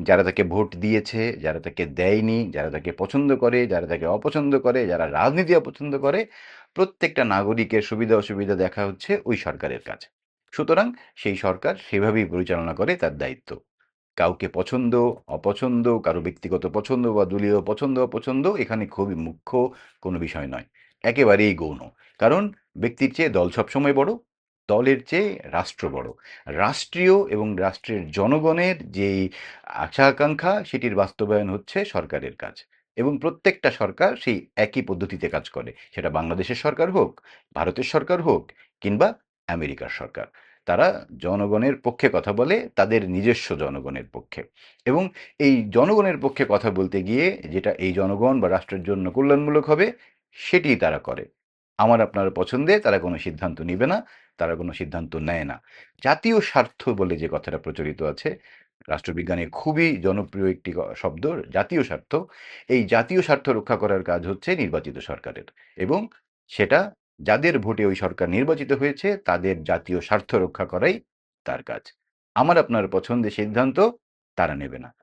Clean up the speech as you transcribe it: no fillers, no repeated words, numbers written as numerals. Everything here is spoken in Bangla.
যারা তাকে ভোট দিয়েছে, যারা তাকে দেয়নি, যারা তাকে পছন্দ করে, যারা তাকে অপছন্দ করে, যারা রাজনীতি অপছন্দ করে, প্রত্যেকটা নাগরিকের সুবিধা-অসুবিধা দেখা হচ্ছে ওই সরকারের কাজ। সুতরাং সেই সরকার সেভাবেই পরিচালনা করে তার দায়িত্ব। কাউকে পছন্দ, অপছন্দ, কারো ব্যক্তিগত পছন্দ বা দলীয় পছন্দ-অপছন্দ এখানে খুবই মুখ্য কোনো বিষয় নয়। একেবারেই গৌণ। কারণ ব্যক্তির চেয়ে দল সবসময় বড়, দলের চেয়ে রাষ্ট্র বড়। রাষ্ট্রীয় এবং রাষ্ট্রের জনগণের যেই আশা-আকাঙ্ক্ষা সেটির বাস্তবায়ন হচ্ছে সরকারের কাজ। এবং প্রত্যেকটা সরকার সেই একই পদ্ধতিতে কাজ করে। সেটা বাংলাদেশের সরকার হোক, ভারতের সরকার হোক কিংবা আমেরিকার সরকার। তারা জনগণের পক্ষে কথা বলে তাদের নিজস্ব জনগণের পক্ষে। এবং এই জনগণের পক্ষে কথা বলতে গিয়ে যেটা এই জনগণ বা রাষ্ট্রের জন্য কল্যাণমূলক হবে সেটিই তারা করে। আমার আপনার পছন্দে তারা কোনো সিদ্ধান্ত নিবে না, তারা কোনো সিদ্ধান্ত নেয় না। জাতীয় স্বার্থ বলে যে কথাটা প্রচলিত আছে, রাষ্ট্রবিজ্ঞানে খুবই জনপ্রিয় একটি শব্দ জাতীয় স্বার্থ। এই জাতীয় স্বার্থ রক্ষা করার কাজ হচ্ছে নির্বাচিত সরকারের। এবং সেটা যাদের ভোটে ওই সরকার নির্বাচিত হয়েছে তাদের জাতীয় স্বার্থ রক্ষা করাই তার কাজ। আমার আপনার পছন্দের সিদ্ধান্ত তারা নেবে না।